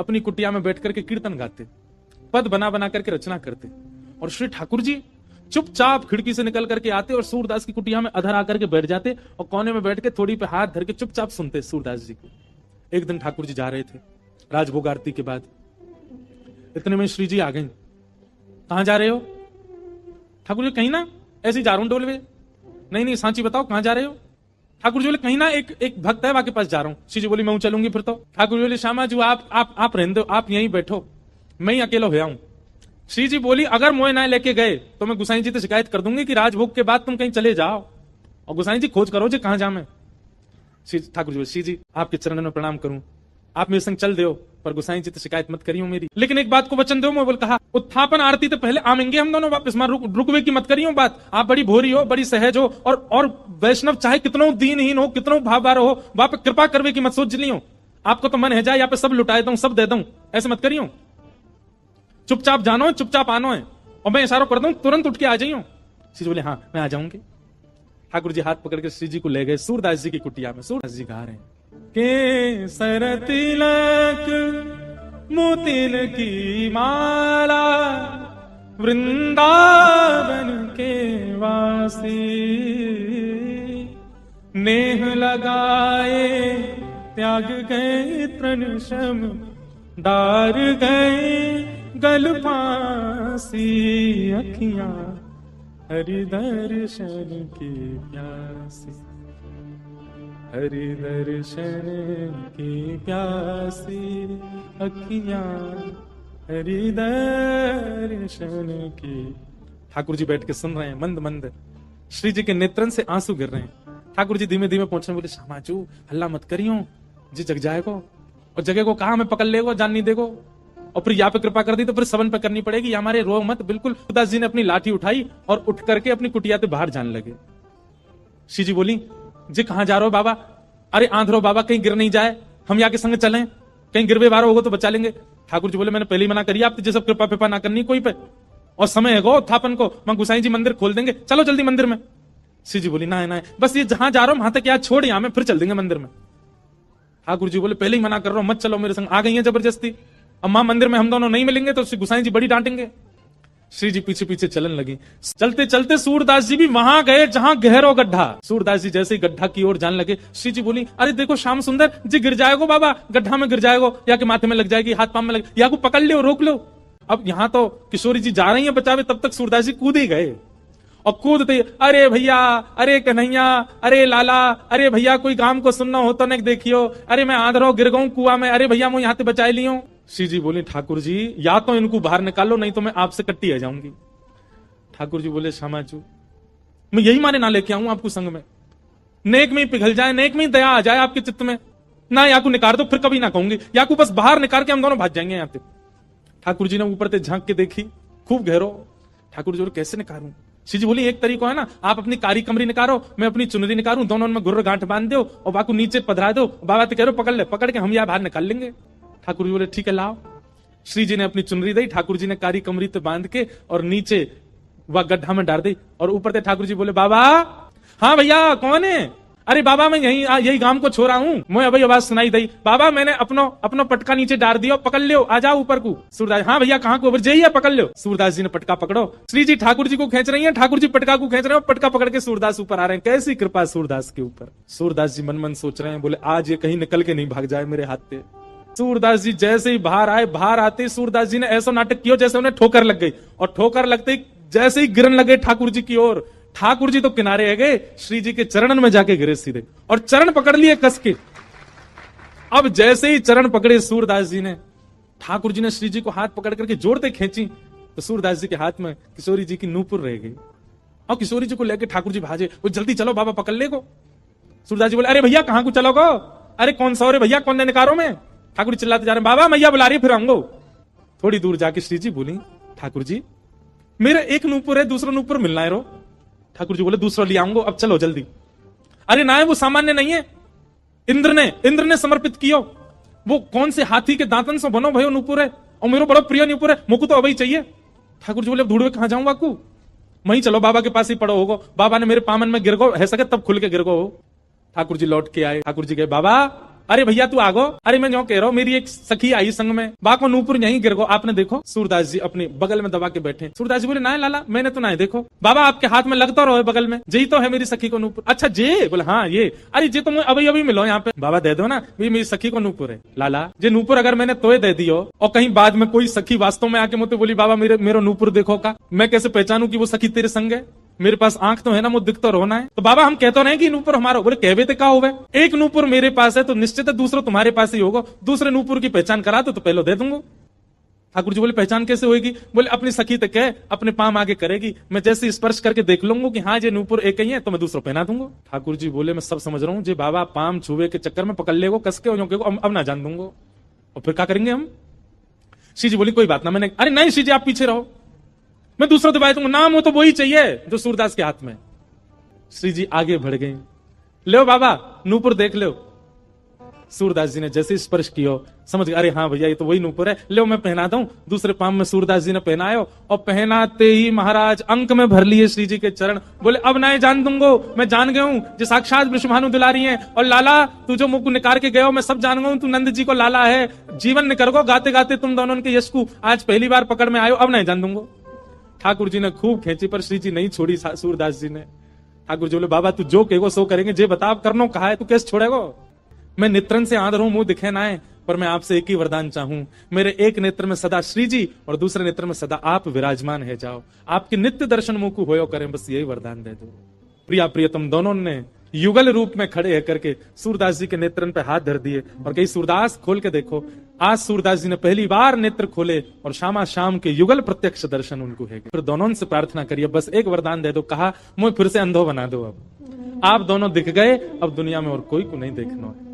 अपनी कुटिया में बैठ करके कीर्तन गाते, पद बना बना करके रचना करते। और श्री ठाकुर जी चुपचाप खिड़की से निकल करके आते और सूरदास की कुटिया में अधर आकर के बैठ जाते और कोने में बैठ के थोड़ी पे हाथ धर के चुपचाप सुनते सूरदास जी को। एक दिन ठाकुर जी जा रहे थे राजभोग आरती के बाद, इतने में श्री जी आ गई। कहां जा रहे हो? ठाकुर जी कहीं ना ऐसे ही जा रहा हूं डोलवे। नहीं नहीं सांची बताओ कहां जा रहे हो? ठाकुर जी बोले कहीं ना एक भक्त है, वहां के पास जा रहा हूं। श्री जी बोली मैं चलूंगी फिर तो। ठाकुर जी बोले श्यामा जी आप रहने दो, आप यहीं बैठो, मैं ही अकेला हो आऊं। श्री जी बोली अगर मोए ना लेके गए तो मैं गुसाई जी से शिकायत कर दूंगी कि राजभोग के बाद तुम कहीं चले जाओ और गुसाई जी खोज करो जी कहां जा मैं। ठाकुर जी बोले श्री जी आपके चरणों में प्रणाम करूं, आप मेरे संग चल दो, पर गुसाई जी तो शिकायत मत करियो मेरी, लेकिन एक बात को वचन दो। मैं बोल कहा उत्थापन आरती तो पहले आमेंगे हम दोनों वापस, मां रुकवे की मत करियो बात। आप बड़ी भोरी हो, बड़ी सहज हो, और वैष्णव चाहे कितनो दीनहीन हो, कितनो भावबार हो, वहां पे कृपा करवे की मत सोच लियो। आपको तो मन है जाए यहाँ पे सब लुटाए दूं, सब दे दूं, ऐसे मत करियो। चुपचाप जानो है, चुपचाप आनो है, और मैं इशारा कर दूं तुरंत उठ के आ जाइयो। श्री जी बोले हाँ मैं आ जाऊंगी। ठाकुर जी हाथ पकड़ के श्री जी को ले गए सूरदास जी की कुटिया में। सूरदास जी गा रहे हैं के सर तिलक मोतिल की माला वृंदावन के वासी, नेह लगाए त्याग गए तृण शम डार गए गल फांसी, अखियां हरि दर्शन की प्यासी, हरि दर्शन की प्यासी, अखियां हरि दर्शन की। ठाकुर जी बैठ के सुन रहे हैं मंद मंद, श्री जी के नेत्रन से आंसू गिर रहे हैं। ठाकुर जी धीमे धीमे पहुंचने बोले श्यामाचू हल्ला मत करियो जी, जग जाएगो, और जगह को कहा मैं पकड़ लेगो, जान नहीं देगो, और फिर यहाँ पे कृपा कर दी तो फिर सबन पे करनी पड़ेगी, हमारे रो मत। बिल्कुल सूरदास जी ने अपनी लाठी उठाई और उठ करके अपनी कुटिया से बाहर जाने लगे। श्री जी बोली जी कहां जा रहे हो बाबा? अरे आंधरो बाबा कहीं गिर नहीं जाए, हम यहाँ के संग चलें, कहीं गिरवे बारो होगा तो बचा लेंगे। ठाकुर जी बोले मैंने पहले ही मना करी आप जैसे कृपा पिपा ना करनी कोई पे, और समय है गो उत्थापन को, मैं गुसाई जी मंदिर खोल देंगे, चलो जल्दी मंदिर में। श्री जी बोली ना बस ये जहां जा रहा हूं वहां तक यहाँ छोड़, यहाँ में फिर चल देंगे मंदिर में। ठाकुर जी बोले पहले ही मना कर रहा हूं मत चलो मेरे संग। आ गई है जबरदस्ती, अब मां मंदिर में हम दोनों नहीं मिलेंगे तो गुसाई जी बड़ी डांटेंगे। श्री जी पीछे पीछे चलन लगी। चलते चलते सूरदास जी भी वहां गए जहां गहरो गड्ढा। सूरदास जी जैसे ही गड्ढा की ओर जाने लगे, श्री जी बोली अरे देखो श्याम सुंदर जी गिर जाएगो बाबा, गड्ढा में गिर जाएगो, या के माथे में लग जाएगी, हाथ पांव में लग, या को पकड़ लो रोक लो। अब यहाँ तो किशोरी जी जा रही है बचावे, तब तक सूरदास जी कूद ही गए, और कूदते अरे भैया, अरे कन्हैया, अरे लाला, अरे भैया कोई काम को सुनना हो तो नहीं देखियो, अरे मैं आंधरो गिर गऊं कुआ में, अरे भैया मैं यहाँ से बचाई लियो। श्री जी बोले ठाकुर जी या तो इनको बाहर निकालो नहीं तो मैं आपसे कट्टी आ जाऊंगी। ठाकुर जी बोले श्यामाचू मैं यही माने ना लेके आऊं आपको संग में, नेक में ही पिघल जाए, नेक में ही दया आ जाए आपके चित्त में ना, या को निकाल दो फिर कभी ना कहूंगी, या को बस बाहर निकाल के हम दोनों भाग जाएंगे यहाँ से। ठाकुर जी ने ऊपर से झांक के देखी खूब गहरो। ठाकुर जी बोले कैसे निकालूं? श्री जी बोली एक तरीका है ना, आप अपनी कारी कमरी निकालो, मैं अपनी चुनरी निकालूं, दोनों में गुर्र गांठ बांध दो और बाकू नीचे पधरा दो, बाबा तो कह रहे पकड़ ले, पकड़ के हम यहाँ बाहर निकाल लेंगे। ठाकुर जी बोले ठीक है लाओ। श्री जी ने अपनी चुनरी दी, ठाकुर जी ने कारी कमरी तो बांध के और नीचे वह गड्ढा में डाल दी, और ऊपर से ठाकुर जी बोले बाबा हाँ भैया कौन है? अरे बाबा मैं यही गांव को छोड़ा हूँ, मैं अभी आवाज सुनाई दी, बाबा मैंने अपनो पटका नीचे डाल दिया, पकड़ लियो, आ जाओ ऊपर को। सूरदास हाँ भैया कहाँ को? जाइए पकड़ लो। सूरदास जी ने पटका पकड़ो, श्री जी ठाकुर जी को खींच रही है, ठाकुर जी पटका को खींच रहे हैं, पटका पकड़ के सूरदास ऊपर आ रहे हैं। कैसी कृपा सूरदास के ऊपर। सूरदास जी मन मन सोच रहे हैं, बोले आज ये कहीं निकल के नहीं भाग जाए मेरे हाथ से। सूरदास जी जैसे ही बाहर आए, बाहर आते सूरदास जी ने ऐसा नाटक किया जैसे उन्हें ठोकर लग गई, और ठोकर लगते ही जैसे ही गिरन लगे ठाकुर जी की ओर, ठाकुर जी तो किनारे आ गए, श्री जी के चरणन में जाके गिरे सीधे, और चरण पकड़ लिए कस के। अब जैसे ही चरण पकड़े सूरदास जी ने, ठाकुर जी ने श्री जी को हाथ पकड़ करके जोड़ते खींची, तो सूरदास जी के हाथ में किशोरी जी की नूपुर रह गई, और किशोरी जी को लेकर ठाकुर जी भाजे, वो जल्दी चलो बाबा पकड़ ले को। सूरदास जी बोले अरे भैया कहां को चलोगो? अरे कौन सा? अरे भैया कौन ने निकारो में? ठाकुर जी चिल्लाते जा रहे बाबा मैया बुला रही फिर आऊंगो। थोड़ी दूर जाके श्री जी बोली ठाकुर जी मेरा एक नूपुर है, दूसरा नूपुर मिलना है रो। ठाकुर जी बोले दूसरा ले आऊंगो, अब चलो जल्दी। अरे ना वो सामान्य नहीं है, इंद्र ने समर्पित कियो, वो कौन से हाथी के दांतन से बनो भयो नूपुर है, और मेरा बड़ा प्रिय नूपुर है, मुझको तो अभी चाहिए। ठाकुर जी बोले ढूंढवे कहां जाऊंगा को? वहीं चलो बाबा के पास ही पड़ो होगो, बाबा ने मेरे पामन में गिर गो है सके तब खुल के गिर गो हो। ठाकुर जी लौट के आए, ठाकुर जी कहे बाबा अरे भैया तू आगो, अरे मैं जो कह रहा हूँ मेरी एक सखी आई संग में, बा को नूपुर यहीं गिर गो। आपने देखो सूरदास जी अपने बगल में दबा के बैठे। सूरदास जी बोले ना लाला मैंने तो ना देखो। बाबा आपके हाथ में लगता रहो बगल में, जी तो है मेरी सखी को नूपुर। अच्छा जे बोले हाँ ये, अरे जे तुम अभी अभी मिलो यहाँ पे। बाबा दे दो ना, ये मेरी सखी को नूपुर है। लाला जे नूपुर अगर मैंने तोय दे दियो और कहीं बाद में कोई सखी वास्तव में आके मुझे बोली बाबा मेरे नूपुर देखो का, मैं कैसे पहचानू कि वो सखी तेरे संग है? मेरे पास आंख तो है ना, मुझे दिख तो रोना है। तो बाबा हम कहते नहीं कि नूपुर हमारा, बोले कहवे तो क्या होवे, एक नूपुर मेरे पास है तो निश्चित है दूसरा तुम्हारे पास ही होगा। दूसरे नूपुर की पहचान करा तो पहले दे दूंगा। ठाकुर जी बोले पहचान कैसे होगी? बोले अपनी सखी तक है, अपने पाम आगे करेगी, मैं जैसे स्पर्श करके देख लूंगा कि हाँ ये नूपुर एक ही है तो मैं दूसरा पहना दूंगा। ठाकुर जी बोले मैं सब समझ रहा हूँ, जे बाबा पाम छुए के चक्कर में पकड़ लेगो कस के अब ना जान दूंगा, और फिर क्या करेंगे हम? श्री जी बोली कोई बात ना, मैंने अरे नहीं श्री जी आप पीछे रहो, मैं दूसरा दबाई दूंगा, नाम हो तो वही चाहिए जो सूरदास के हाथ में। श्री जी आगे बढ़ गई, लो बाबा नूपुर देख लो। सूरदास जी ने जैसे स्पर्श किया समझ गए, अरे हाँ भैया ये तो वही नूपुर है, लो मैं पहना दूं। दूसरे पाम में सूरदास जी ने पहनायो और पहनाते ही महाराज अंक में भर लिए श्री जी के चरण। बोले अब ना जान दूंगो, मैं जान गया हूं जो साक्षात वृषभानु दुलारी हैं, और लाला तू जो मुख निकार के गयो मैं सब जान गया, तू नंद जी को लाला है, जीवन निकर गो गाते गाते तुम दोनों के यश को आज पहली बार पकड़ में आयो, अब नहीं जान दूंगो। ठाकुर जी ने खूब खेची पर श्री जी नहीं छोड़ी सूरदास जी ने। ठाकुर जी बोले बाबा तू जो कहेगो सो करेंगे, जे बता करनो कहा है तू कैसे छोड़ेगो? मैं नेत्रन से आंध हूं, मुंह दिखे ना है, पर मैं आपसे एक ही वरदान चाहूं, मेरे एक नेत्र में सदा श्री जी और दूसरे नेत्र में सदा आप विराजमान है जाओ, आपके नित्य दर्शन मुंह को होयो करें, बस यही वरदान दे दो। प्रिया प्रियतम दोनों ने युगल रूप में खड़े होकर के सूरदास जी के नेत्रन पे हाथ धर दिए और कही सूरदास खोल के देखो। आज सूरदास जी ने पहली बार नेत्र खोले और शामा शाम के युगल प्रत्यक्ष दर्शन उनको है। फिर दोनों से प्रार्थना करिए बस एक वरदान दे दो, कहा मुझे फिर से अंधो बना दो, अब आप दोनों दिख गए, अब दुनिया में और कोई को नहीं देखना है।